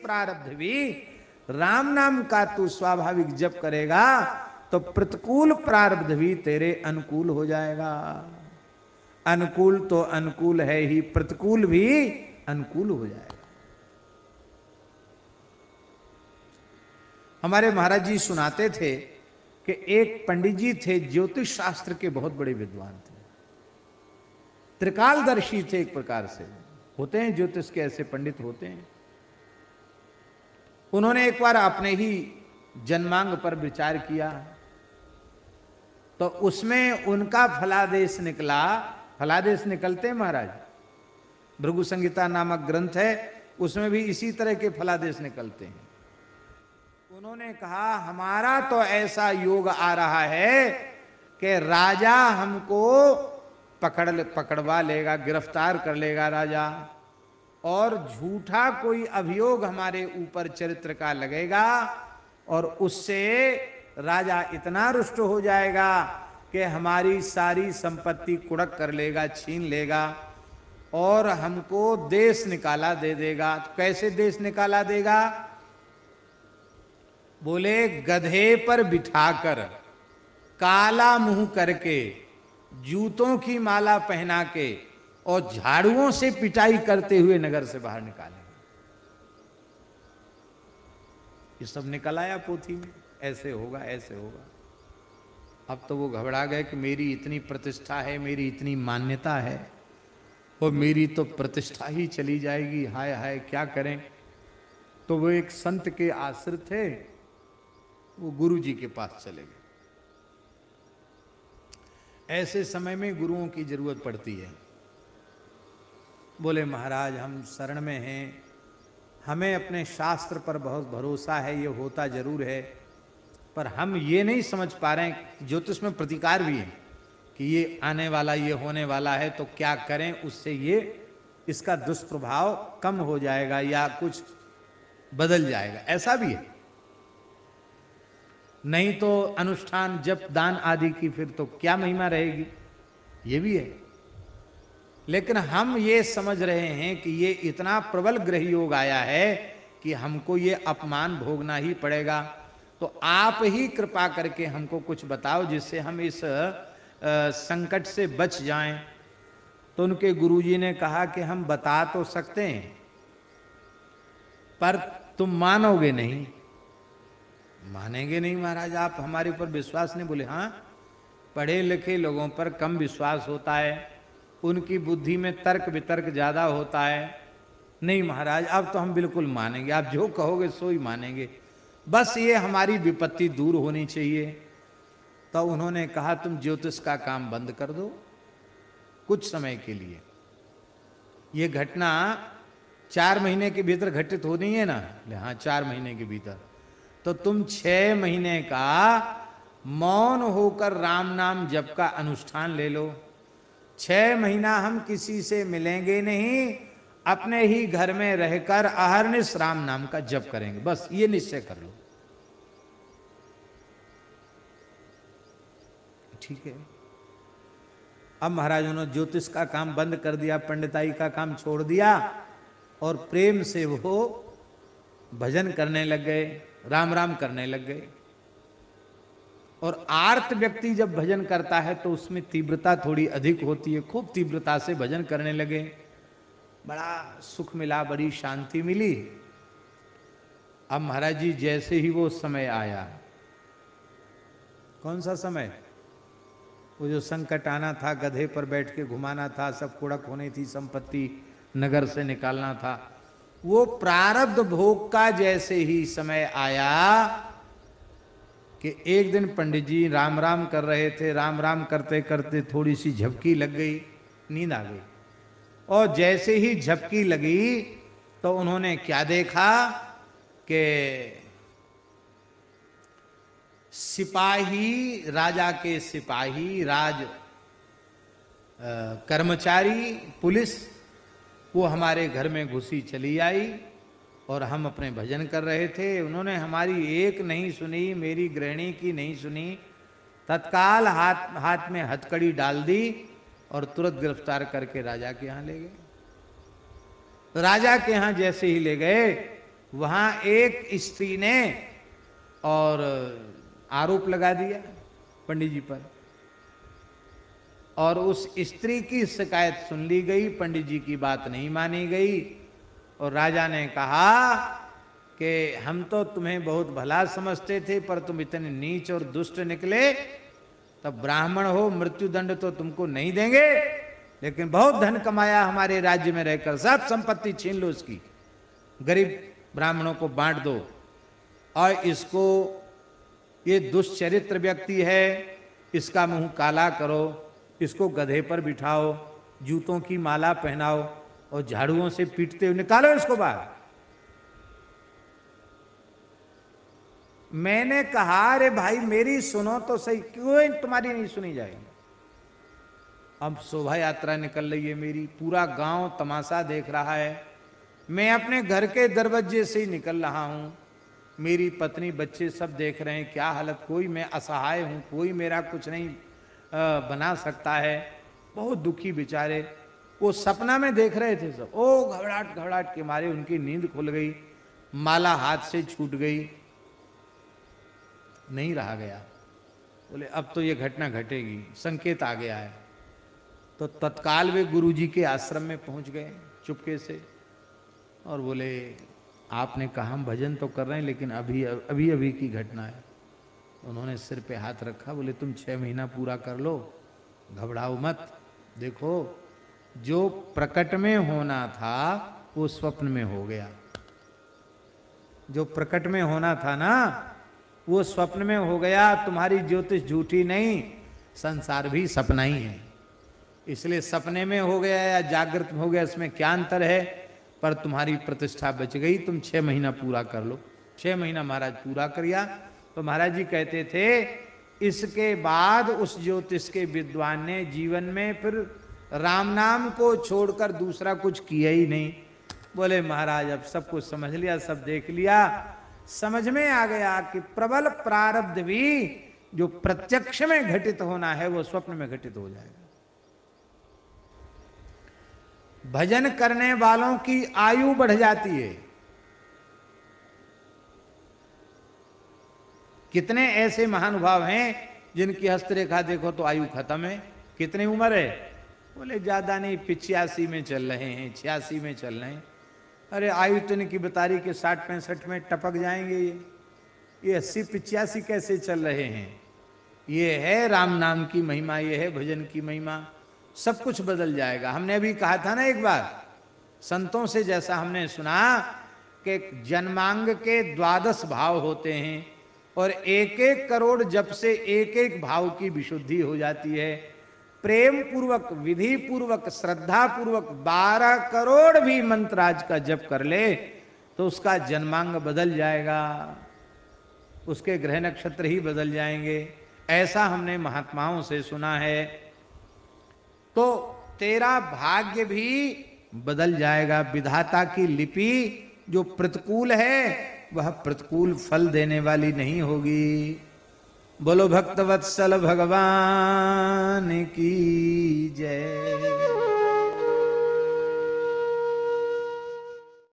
प्रारब्ध भी राम नाम का तू स्वाभाविक जप करेगा तो प्रतिकूल प्रारब्ध भी तेरे अनुकूल हो जाएगा। अनुकूल तो अनुकूल है ही, प्रतिकूल भी अनुकूल हो जाएगा। हमारे महाराज जी सुनाते थे कि एक पंडित जी थे, ज्योतिष शास्त्र के बहुत बड़े विद्वान थे, त्रिकालदर्शी थे। एक प्रकार से होते हैं ज्योतिष के, ऐसे पंडित होते हैं। उन्होंने एक बार अपने ही जन्मांग पर विचार किया तो उसमें उनका फलादेश निकला। फलादेश निकलते हैं महाराज, भृगु संहिता नामक ग्रंथ है, उसमें भी इसी तरह के फलादेश निकलते हैं। उन्होंने कहा हमारा तो ऐसा योग आ रहा है कि राजा हमको पकड़वा लेगा, गिरफ्तार कर लेगा राजा, और झूठा कोई अभियोग हमारे ऊपर चरित्र का लगेगा और उससे राजा इतना रुष्ट हो जाएगा कि हमारी सारी संपत्ति कुड़क कर लेगा, छीन लेगा और हमको देश निकाला दे देगा। तो कैसे देश निकाला देगा? बोले गधे पर बिठाकर, काला मुंह करके, जूतों की माला पहना के और झाड़ुओं से पिटाई करते हुए नगर से बाहर निकालेंगे। ये सब निकल आया पोथी में, ऐसे होगा ऐसे होगा। अब तो वो घबरा गए कि मेरी इतनी प्रतिष्ठा है, मेरी इतनी मान्यता है और मेरी तो प्रतिष्ठा ही चली जाएगी, हाय हाय क्या करें। तो वो एक संत के आश्रित थे, वो गुरु जी के पास चले गए। ऐसे समय में गुरुओं की जरूरत पड़ती है। बोले महाराज हम शरण में हैं, हमें अपने शास्त्र पर बहुत भरोसा है, ये होता जरूर है, पर हम ये नहीं समझ पा रहे हैं, ज्योतिष में प्रतिकार भी है कि ये आने वाला, ये होने वाला है, तो क्या करें उससे ये इसका दुष्प्रभाव कम हो जाएगा या कुछ बदल जाएगा, ऐसा भी है। नहीं तो अनुष्ठान जप दान आदि की फिर तो क्या महिमा रहेगी, ये भी है। लेकिन हम ये समझ रहे हैं कि ये इतना प्रबल ग्रह योग आया है कि हमको ये अपमान भोगना ही पड़ेगा, तो आप ही कृपा करके हमको कुछ बताओ जिससे हम इस संकट से बच जाएं। तो उनके गुरुजी ने कहा कि हम बता तो सकते हैं पर तुम मानोगे नहीं। मानेंगे नहीं महाराज, आप हमारे ऊपर विश्वास नहीं। बोले हाँ, पढ़े लिखे लोगों पर कम विश्वास होता है, उनकी बुद्धि में तर्क वितर्क ज्यादा होता है। नहीं महाराज अब तो हम बिल्कुल मानेंगे, आप जो कहोगे सो ही मानेंगे, बस ये हमारी विपत्ति दूर होनी चाहिए। तो उन्होंने कहा तुम ज्योतिष का काम बंद कर दो कुछ समय के लिए। ये घटना 4 महीने के भीतर घटित होनी है ना? हाँ 4 महीने के भीतर। तो तुम 6 महीने का मौन होकर राम नाम जप का अनुष्ठान ले लो। 6 महीना हम किसी से मिलेंगे नहीं, अपने ही घर में रहकर अहरनिश राम नाम का जप करेंगे, बस ये निश्चय कर लो। ठीक है। अब महाराज उन्होंने ज्योतिष का काम बंद कर दिया, पंडिताई का काम छोड़ दिया और प्रेम से वो भजन करने लग गए, राम राम करने लग गए। और आर्त व्यक्ति जब भजन करता है तो उसमें तीव्रता थोड़ी अधिक होती है, खूब तीव्रता से भजन करने लगे। बड़ा सुख मिला, बड़ी शांति मिली। अब महाराज जी जैसे ही वो समय आया, कौन सा समय? वो जो संकट आना था, गधे पर बैठ के घुमाना था, सब कुड़क होनी थी, संपत्ति नगर से निकालना था, वो प्रारब्ध भोग का जैसे ही समय आया कि एक दिन पंडित जी राम राम कर रहे थे, राम राम करते करते थोड़ी सी झपकी लग गई, नींद आ गई। और जैसे ही झपकी लगी तो उन्होंने क्या देखा कि सिपाही, राजा के सिपाही, राज कर्मचारी, पुलिस, वो हमारे घर में घुसी चली आई और हम अपने भजन कर रहे थे। उन्होंने हमारी एक नहीं सुनी, मेरी गृहिणी की नहीं सुनी, तत्काल हाथ में हथकड़ी डाल दी और तुरंत गिरफ्तार करके राजा के यहाँ ले गए। राजा के यहाँ जैसे ही ले गए, वहां एक स्त्री ने और आरोप लगा दिया पंडित जी पर, और उस स्त्री की शिकायत सुन ली गई, पंडित जी की बात नहीं मानी गई। और राजा ने कहा कि हम तो तुम्हें बहुत भला समझते थे, पर तुम इतने नीच और दुष्ट निकले, तब ब्राह्मण हो, मृत्युदंड तो तुमको नहीं देंगे, लेकिन बहुत धन कमाया हमारे राज्य में रहकर, सब संपत्ति छीन लो उसकी, गरीब ब्राह्मणों को बांट दो, और इसको, ये दुष्चरित्र व्यक्ति है, इसका मुंह काला करो, इसको गधे पर बिठाओ, जूतों की माला पहनाओ और झाड़ुओं से पीटते हुए निकालो इसको बाहर। मैंने कहा अरे भाई मेरी सुनो तो सही, क्यों तुम्हारी नहीं सुनी जाएगी। अब शोभा यात्रा निकल रही है मेरी, पूरा गांव तमाशा देख रहा है, मैं अपने घर के दरवाजे से ही निकल रहा हूं, मेरी पत्नी बच्चे सब देख रहे हैं क्या हालत, कोई मैं असहाय हूं, कोई मेरा कुछ नहीं बना सकता है, बहुत दुखी बेचारे। वो सपना में देख रहे थे सब, ओ घबराहट घबराहट के मारे उनकी नींद खुल गई, माला हाथ से छूट गई, नहीं रहा गया। बोले अब तो ये घटना घटेगी, संकेत आ गया है। तो तत्काल वे गुरुजी के आश्रम में पहुंच गए चुपके से, और बोले आपने कहा हम भजन तो कर रहे हैं, लेकिन अभी अभी की घटना है। उन्होंने सिर पे हाथ रखा, बोले तुम 6 महीना पूरा कर लो, घबराओ मत। देखो जो प्रकट में होना था वो स्वप्न में हो गया, जो प्रकट में होना था ना वो स्वप्न में हो गया। तुम्हारी ज्योतिष झूठी नहीं, संसार भी सपना ही है, इसलिए सपने में हो गया या जागृत में हो गया इसमें क्या अंतर है, पर तुम्हारी प्रतिष्ठा बच गई, तुम 6 महीना पूरा कर लो। 6 महीना महाराज पूरा किया। तो महाराज जी कहते थे इसके बाद उस ज्योतिष के विद्वान ने जीवन में फिर राम नाम को छोड़कर दूसरा कुछ किया ही नहीं। बोले महाराज अब सब कुछ समझ लिया, सब देख लिया, समझ में आ गया कि प्रबल प्रारब्ध भी जो प्रत्यक्ष में घटित होना है वो स्वप्न में घटित हो जाएगा। भजन करने वालों की आयु बढ़ जाती है। कितने ऐसे महानुभाव हैं जिनकी हस्तरेखा देखो तो आयु खत्म है। कितनी उम्र है? बोले ज्यादा नहीं, 85 में चल रहे हैं, 86 में चल रहे हैं। अरे आयु तो इनकी बता रही कि 60-65 में टपक जाएंगे। ये 80-85 कैसे चल रहे हैं? ये है राम नाम की महिमा, ये है भजन की महिमा। सब कुछ बदल जाएगा। हमने अभी कहा था ना एक बार संतों से, जैसा हमने सुना कि जन्मांग के 12 भाव होते हैं और 1-1 करोड़ जप से 1-1 भाव की विशुद्धि हो जाती है। प्रेम पूर्वक, विधि पूर्वक, श्रद्धा पूर्वक 12 करोड़ भी मंत्राज का जप कर ले तो उसका जन्मांग बदल जाएगा, उसके ग्रह नक्षत्र ही बदल जाएंगे। ऐसा हमने महात्माओं से सुना है। तो तेरा भाग्य भी बदल जाएगा। विधाता की लिपि जो प्रतिकूल है वह प्रतिकूल फल देने वाली नहीं होगी। बोलो भक्तवत्सल भगवान की जय।